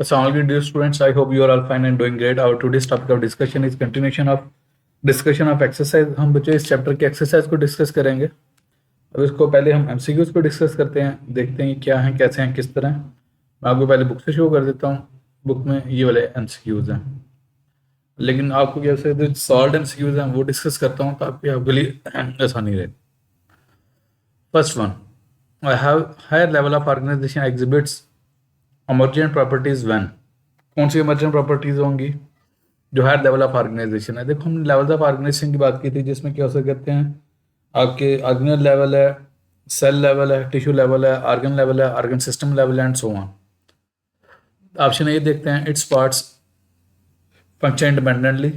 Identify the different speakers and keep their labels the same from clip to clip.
Speaker 1: Assalamualaikum dear students, I hope you are all fine and doing great. Our today's topic of discussion is continuation of discussion of exercise. हम बच्चों इस chapter के exercise को discuss करेंगे। अब इसको पहले हम एमसीक्यूज को डिस्कस करते हैं, देखते हैं क्या हैं, कैसे हैं, किस तरह। मैं आपको पहले बुक से शो कर देता हूँ। बुक में ये वाले एमसीक्यूज हैं, लेकिन आपको कैसे जो सॉल्व एमसीक्यूज हैं वो डिस्कस करता हूँ ताकि आपके लिए आसानी रहे। First one, I have higher level of organization exhibits emergent properties when। कौन सी emergent properties होंगी जो हायर लेवल ऑफ ऑर्गेनाइजेशन है। देखो हमने लेवल ऑफ ऑर्गेनाइजेशन की बात की थी, जिसमें क्या हो सकते हैं आपके ऑर्गेनल लेवल है, सेल लेवल है, टिश्यू लेवल है, ऑर्गन लेवल है, organ system level and so on. Option A देखते हैं, its parts function independently.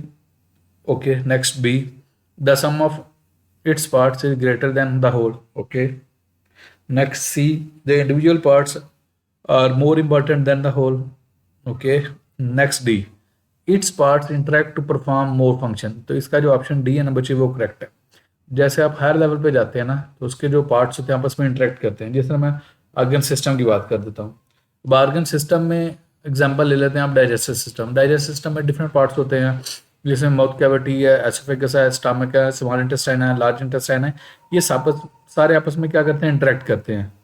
Speaker 1: Okay, next B, the sum of its parts is greater than the whole. Okay, next C, the individual parts are more important than the whole. Okay, next D, its parts interact to perform more function। तो इसका जो option D है ना बच्चे वो correct है। जैसे आप हायर लेवल पे जाते हैं ना तो उसके जो पार्ट्स होते हैं आपस में इंटरेक्ट करते हैं। जैसे मैं ऑर्गन सिस्टम की बात कर देता हूँ। अब ऑर्गन सिस्टम में एग्जांपल ले लेते हैं आप डाइजेस्टिव सिस्टम। डाइजेस्टिव सिस्टम में डिफरेंट पार्ट्स होते हैं, जैसे माउथ कैविटी है, एसोफेगस है, स्टमक है, स्मॉल इंटेस्टाइन है, लार्ज इंटेस्टाइन है। ये सारे आपस में क्या करते हैं, इंटरेक्ट करते हैं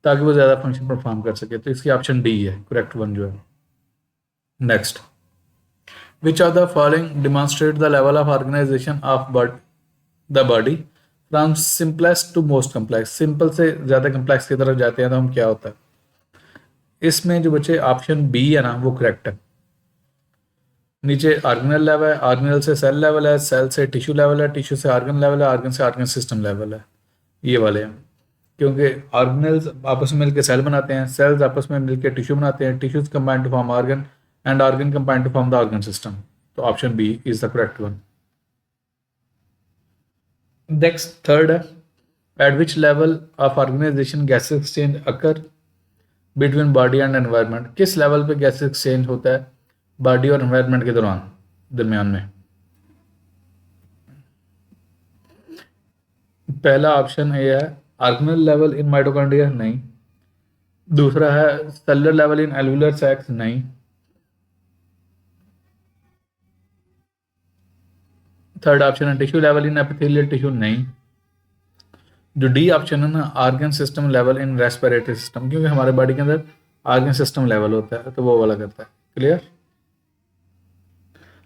Speaker 1: ताकि वो ज़्यादा फंक्शन परफॉर्म कर सके। तो इसकी ऑप्शन डी है करेक्ट वन जो है। Next, which are the following demonstrate the level of organization of the body from simplest to most complex. Simple से ज़्यादा कम्प्लेक्स की तरफ जाते हैं तो हम क्या होता है, इसमें जो बच्चे ऑप्शन बी है ना वो करेक्ट है। नीचे ऑर्गेनल लेवल है, ऑर्गेनल से सेल लेवल है, सेल से टिश्यू लेवल है, टिश्यू से ऑर्गन लेवल है, ऑर्गन से ऑर्गन सिस्टम लेवल है। ये वाले हैं, क्योंकि ऑर्गेनल्स आपस में मिलकर सेल बनाते हैं, सेल्स आपस में मिलकर टिश्यू बनाते हैं, tissues combine to form organ and organ combine to form the organ system. तो option B is the correct one. Next third है, at which level of organisation gases exchange occur between body and environment. किस level पे gases exchange होता है body और environment के दरमियान में। पहला ऑप्शन ए है ऑर्गेनल लेवल इन माइटोकॉन्ड्रिया, नहीं। दूसरा है सेलुलर लेवल इन एल्वुलर सैक्स, नहीं। थर्ड ऑप्शन है tissue level in epithelial tissue, नहीं। जो डी ऑप्शन है ना organ system level in respiratory system, क्योंकि हमारे बॉडी के अंदर ऑर्गन सिस्टम लेवल होता है तो वो वाला करता है। क्लियर।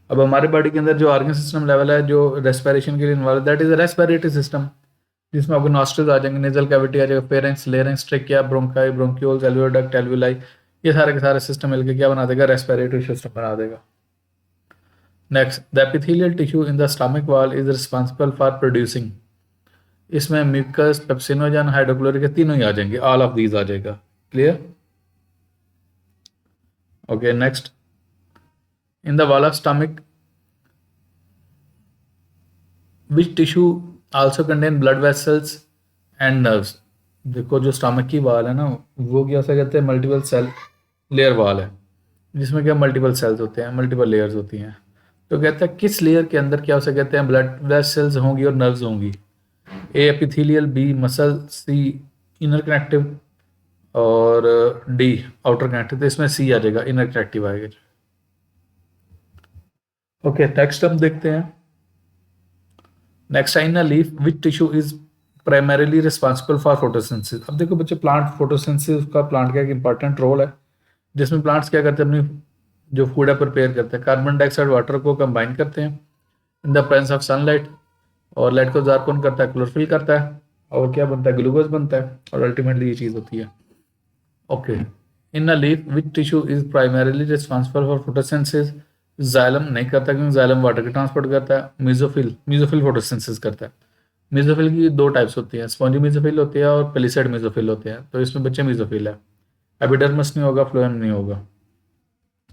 Speaker 1: अब हमारे बॉडी के अंदर जो ऑर्गन सिस्टम लेवल है जो रेस्पिरेशन के लिए involve, that is respiratory system, जिसमें आपको नॉस्ट्रल्स आ जाएंगे, नेजल कैविटी आ जाएगा, pharynx, larynx, trachea, bronchi, bronchioles, alveolar duct, alveoli, ये सारे के सारे सिस्टम मिलकर क्या बना देगा, रेस्पिरेटरी सिस्टम बना देगा। Next, the epithelial tissue in the stomach wall is responsible for producing. इसमें म्यूकस, पेप्सिनोजन, हाइड्रोक्लोरिक तीनों ही आ जाएंगे, ऑल ऑफ दीज आ जाएगा। Clear. Okay, next, in the wall of stomach which tissue also contain blood vessels and nerves. देखो जो stomach की वाल है ना वो क्या से कहते हैं, मल्टीपल सेल लेयर वाल है, जिसमें क्या मल्टीपल सेल्स होते हैं, मल्टीपल लेयर्स होती हैं। तो कहता है किस लेयर के अंदर क्या उसे कहते हैं, ब्लड वेसल्स होंगी और नर्व्स होंगी। ए एपिथेलियल, बी मसल, सी इनर कनेक्टिव और डी आउटर कनेक्टिव। तो इसमें सी आ जाएगा, इनर कनेक्टिव आएगा। ओके, नेक्स्ट हम देखते हैं। Next in a leaf which tissue is primarily responsible for photosynthesis. अब देखो बच्चे प्लांट फोटोसिंथेसिस का प्लांट का एक इंपॉर्टेंट रोल है, जिसमें प्लांट्स क्या करते हैं, अपनी जो फूड है प्रिपेयर करते हैं, कार्बन डाइऑक्साइड वाटर को कंबाइन करते हैं in the presence of sunlight, और लाइट को जार कौन करता है, क्लोरोफिल करता है, और क्या बनता है, ग्लूकोज बनता है, और अल्टीमेटली ये चीज़ होती है। Okay, in a leaf which tissue is primarily responsible for photosynthesis. Xylem नहीं करता क्योंकि जाइलम वाटर के ट्रांसपोर्ट करता है। मीजोफिल फोटोसिंथेसिस करता है। मीजोफिल की दो टाइप्स होती हैं, स्पॉन्जी मीजोफिल होती है और पेलिसेड मीजोफिल होते हैं। तो इसमें बच्चे मीजोफिल है, एपिडर्मिस नहीं होगा, फ्लोएम नहीं होगा।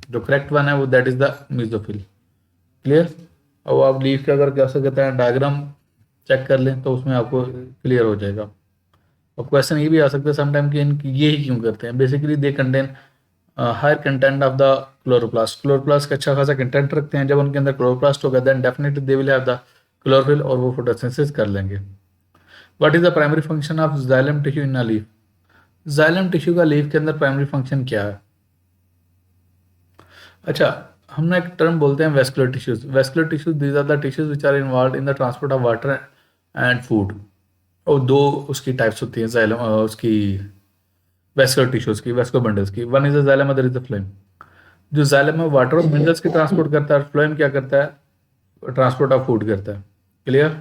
Speaker 1: जो करेक्ट वन है वो that is the mesophyll. Clear. और आप लीफ का अगर कैसे कहते हैं डायग्राम चेक कर लें तो उसमें आपको क्लियर हो जाएगा। और क्वेश्चन ये भी आ सकता है समटाइम कि इनकी ये ही क्यों करते हैं। Basically they contain higher content of the chloroplast. Chloroplast का अच्छा खासा कंटेंट रखते हैं, जब उनके अंदर क्लोरोप्लास्ट होगा then definitely they will have the chlorophyll और वो फोटोसिंथेसिस कर लेंगे। What is the primary function of xylem tissue in a leaf. Xylem tissue का लीफ के अंदर प्राइमरी फंक्शन क्या है। अच्छा, हमने एक टर्म बोलते हैं vascular tissues. Vascular tissues these are the tissues which are involve in the transport of water and food. और दो उसकी टाइप्स होती हैं जाइलम उसकी वेस्कुलर टिश्यूज की, वेस्कुलर बंडल्स की। One is a xylem, other is a phloem. जो xylem है वाटर और मिनरल्स की ट्रांसपोर्ट करता है, फ्लोएम क्या करता है, ट्रांसपोर्ट ऑफ फूड करता है। क्लियर?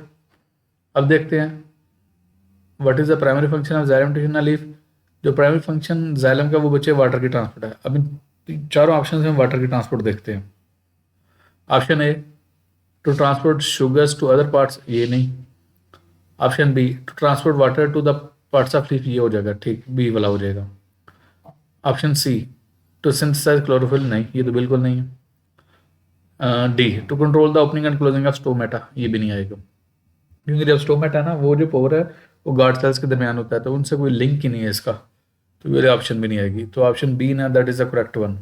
Speaker 1: अब देखते हैं what is the primary function of xylem tissue ना लीफ। जो प्राइमरी फंक्शन जाइलम का वो बच्चे वाटर की ट्रांसपोर्ट है। अब इन चारों ऑप्शन में वाटर की ट्रांसपोर्ट देखते हैं। Option A to transport sugars to other parts, ये नहीं। Option B to transport water to the parts of leaf, ये हो जाएगा, ठीक, बी वाला हो जाएगा। Option C to synthesize chlorophyll, नहीं, ये तो बिल्कुल नहीं है। D to control the opening and closing of stomata, ये भी नहीं आएगा, क्योंकि जब स्टोमेटा है ना, वो जो पोर है वो गार्ड सेल्स के दरमियान होता है, तो उनसे कोई लिंक ही नहीं है इसका, तो ये ऑप्शन भी नहीं आएगी। तो ऑप्शन बी ना, that is the correct one.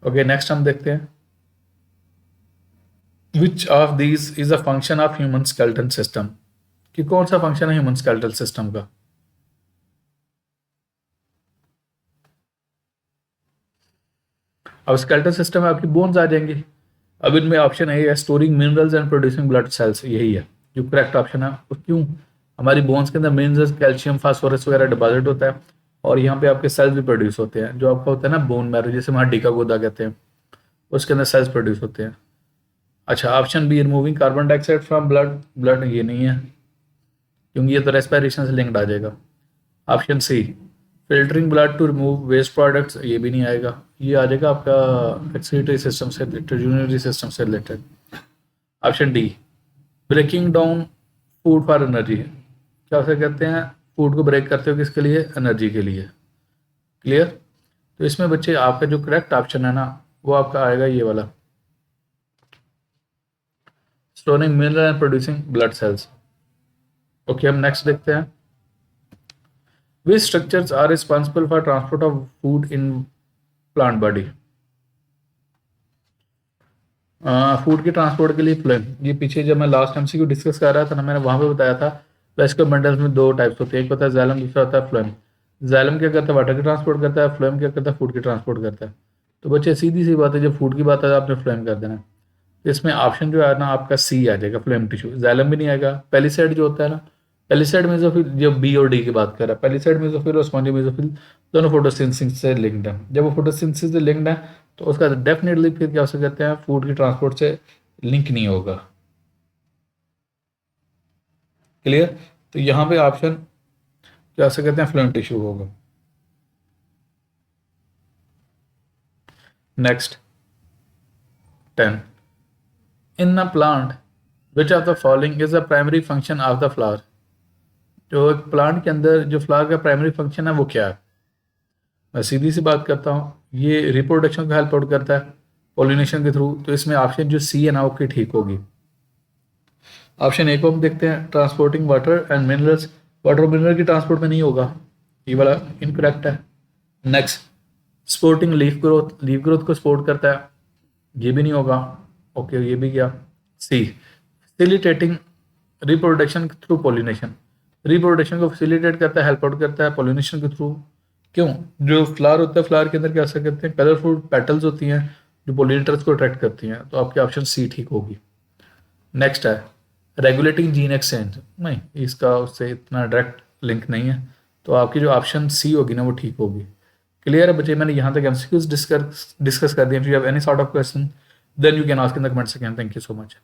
Speaker 1: Okay, next हम देखते हैं which of these is a function of human skeleton system, कि कौन सा फंक्शन है ह्यूमन स्केलेटल सिस्टम का। अब स्केलेटल सिस्टम में आपकी बोन्स आ जाएंगी। अब इनमें ऑप्शन ए है storing minerals and producing blood sales, यही है जो करेक्ट ऑप्शन है। और क्यों? हमारी बोन्स के अंदर मिनरल्स, कैल्शियम, फास्फोरस वगैरह डिपॉजिट होता है, और यहाँ पे आपके सेल्स भी प्रोड्यूस होते हैं। जो आपका होता है ना बोन मैरो, जैसे हम हड्डी का गोदा कहते हैं, उसके अंदर सेल्स प्रोड्यूस होते हैं। अच्छा, option B removing carbon dioxide from blood, blood ये नहीं है, क्योंकि ये तो रेस्पिरेशन से लिंक्ड आ जाएगा। Option C filtering blood to remove waste products, ये भी नहीं आएगा, ये आ जाएगा आपका एक्सक्रीटरी सिस्टम से रिलेटेड, यूरिनरी सिस्टम से related. Option D breaking down food for energy, क्या उसे कहते हैं, फूड को ब्रेक करते हो किसके लिए, एनर्जी के लिए। क्लियर? तो इसमें बच्चे आपका जो करेक्ट ऑप्शन है ना, वो आपका आएगा ये वाला, storing mineral and producing blood cells. Okay, हम नेक्स्ट देखते हैं which structures are responsible for transport of food in plant body. Food की ट्रांसपोर्ट के लिए फ्लोएम, ये पीछे जब मैं लास्ट एमसीक्यू डिस्कस कर रहा था ना, मैंने वहां पे बताया था वेस्कुलर बंडल्स में दो टाइप्स होते हैं, एक होता है जाइलम, दूसरा होता है फ्लोएम। जाइलम क्या करता है, वाटर की ट्रांसपोर्ट करता है, फ्लोएम क्या करता है, फूड की ट्रांसपोर्ट करता है। तो बच्चे सीधी सी बात है, जब फूड की बात है आपने फ्लोएम कर देना है। तो इसमें ऑप्शन जो है ना आपका सी आ जाएगा, फ्लोएम टिश्यू। जाइलम भी नहीं आएगा। पेलिसाइड जो होता है ना, पेलिसाइड मेसोफिल, जो बी और डी की बात कर रहा है, पेलिसाइड मेसोफिल और स्पॉन्जी मेसोफिल दोनों फोटोसिंथेसिस से लिंक्ड है। जब वो फोटोसिंथेसिस से लिंक्ड है तो उसका डेफिनेटली फिर क्या हो सकते हैं, फूड की ट्रांसपोर्ट से लिंक नहीं होगा। क्लियर? तो यहाँ पे ऑप्शन क्या से कहते हैं, फ्लोएम टिश्यू होगा। Next 10 in a plant which of the following is the primary function of the flower. जो एक प्लांट के अंदर जो फ्लावर का प्राइमरी फंक्शन है वो क्या है। मैं सीधी सी बात करता हूँ, ये रिप्रोडक्शन को हेल्प आउट करता है पोलिनेशन के थ्रू। तो इसमें ऑप्शन जो सी है ना वो की ठीक होगी। ऑप्शन ए को हम देखते हैं, transporting water and minerals, water और मिनरल की ट्रांसपोर्ट में नहीं होगा, ये वाला इनकरेक्ट है। Next supporting leaf growth, leaf growth को सपोर्ट करता है, ये भी नहीं होगा। ओके, ये भी गया। C facilitating reproduction through pollination, reproduction को फैसिलिटेट करता है, हेल्प आउट करता है पोलिनेशन के थ्रू। क्यों? जो फ्लावर होता है, फ्लावर के अंदर क्या कहते हैं, कलरफुल पेटल्स होती हैं जो पोलिनेटर्स को अट्रैक्ट करती हैं। तो आपकी ऑप्शन सी ठीक होगी। नेक्स्ट है रेगुलेटिंग जीन एक्सचेंज, नहीं, इसका उससे इतना डायरेक्ट लिंक नहीं है, तो आपकी जो ऑप्शन सी होगी ना वो ठीक होगी। क्लियर है बच्चे? मैंने यहाँ तक एमसीक्यूज डिस्कस कर दिए। If you have any sort of question then you can ask in the comment section. Thank you so much.